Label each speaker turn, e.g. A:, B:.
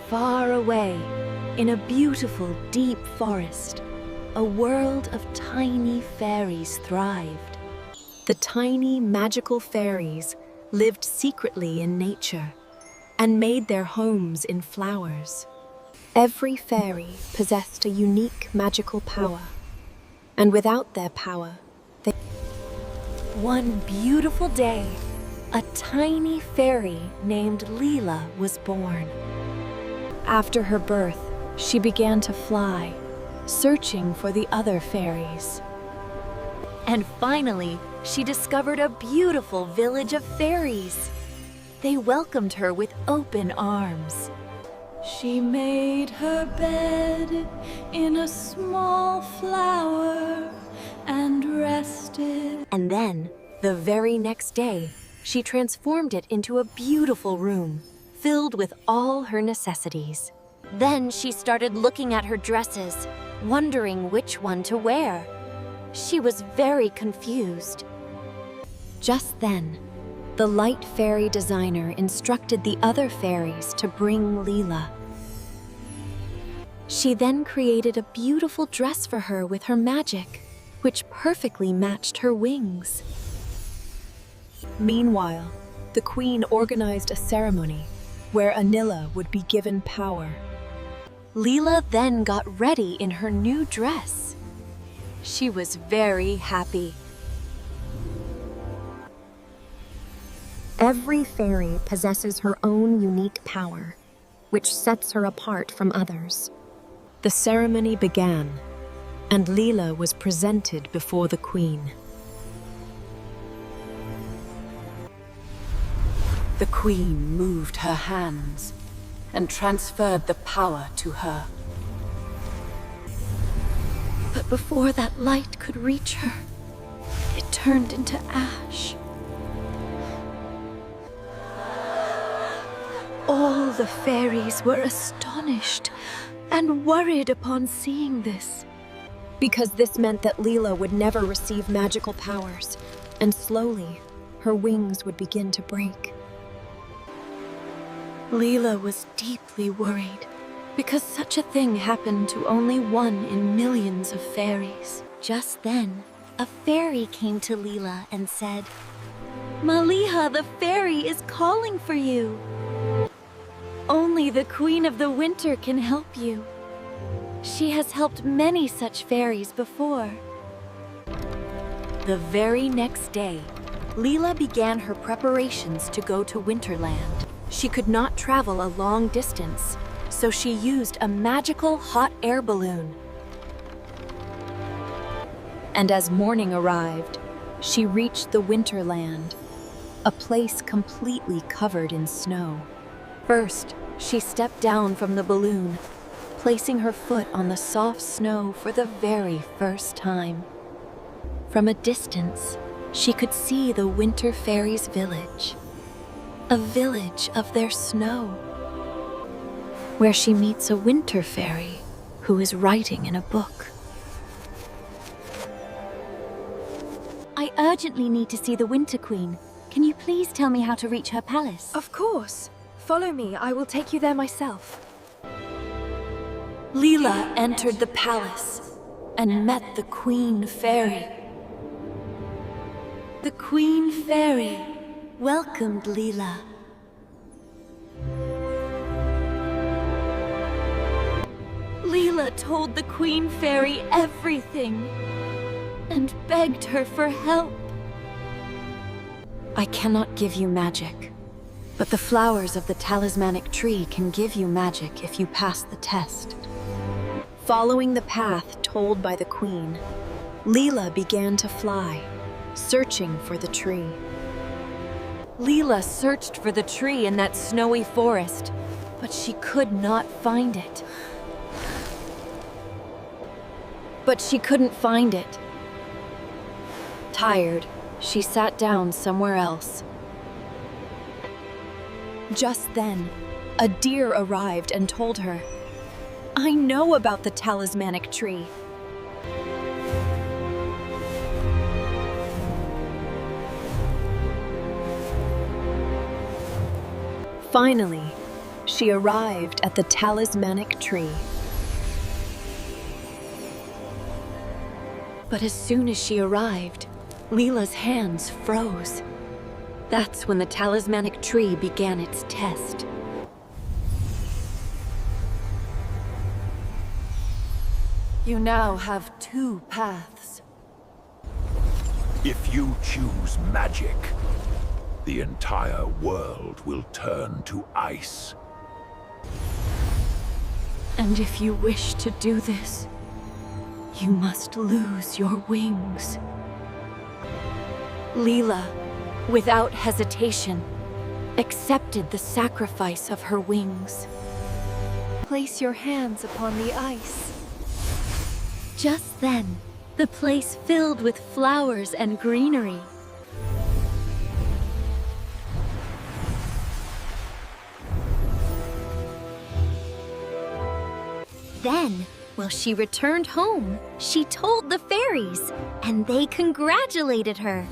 A: far away, in a beautiful, deep forest, a world of tiny fairies thrived. The tiny, magical fairies lived secretly in nature and made their homes in flowers. Every fairy possessed a unique magical power, and without their power, One beautiful day, a tiny fairy named Lila was born. After her birth, she began to fly, searching for the other fairies. And finally, she discovered a beautiful village of fairies. They welcomed her with open arms. She made her bed in a small flower and rested. And then, the very next day, she transformed it into a beautiful room, filled with all her necessities. Then she started looking at her dresses, wondering which one to wear. She was very confused. Just then, the light fairy designer instructed the other fairies to bring Lila. She then created a beautiful dress for her with her magic, which perfectly matched her wings. Meanwhile, the queen organized a ceremony where Anila would be given power. Lila then got ready in her new dress. She was very happy. Every fairy possesses her own unique power, which sets her apart from others. The ceremony began, and Lila was presented before the queen.
B: The queen moved her hands and transferred the power to her.
A: But before that light could reach her, it turned into ash. All the fairies were astonished and worried upon seeing this, because this meant that Lila would never receive magical powers, and slowly, her wings would begin to break. Lila was deeply worried, because such a thing happened to only one in millions of fairies. Just then, a fairy came to Lila and said, "Maliha, the fairy is calling for you. Only the Queen of the Winter can help you. She has helped many such fairies before." The very next day, Lila began her preparations to go to Winterland. She could not travel a long distance, so she used a magical hot air balloon. And as morning arrived, she reached the Winterland, a place completely covered in snow. First, she stepped down from the balloon, placing her foot on the soft snow for the very first time. From a distance, she could see the Winter Fairies' village, a village of their snow, where she meets a Winter Fairy who is writing in a book. "I urgently need to see the Winter Queen. Can you please tell me how to reach her palace?"
C: Of course. Follow me, I will take you there myself.
A: Lila entered the palace and met the Queen Fairy. The Queen Fairy welcomed Lila. Lila told the Queen Fairy everything and begged her for help. "I cannot give you magic, but the flowers of the Talismanic Tree can give you magic if you pass the test." Following the path told by the Queen, Lila began to fly, searching for the tree. Lila searched for the tree in that snowy forest, but she could not find it. Tired, she sat down somewhere else. Just then, a deer arrived and told her, "I know about the Talismanic Tree." Finally, she arrived at the Talismanic Tree. But as soon as she arrived, Lila's hands froze. That's when the Talismanic Tree began its test.
B: You now have two paths.
D: If you choose magic, the entire world will turn to ice.
A: And if you wish to do this, you must lose your wings. Lila, without hesitation, accepted the sacrifice of her wings.
C: Place your hands upon the ice.
A: Just then, the place filled with flowers and greenery.
E: Then, while she returned home, she told the fairies, and they congratulated her.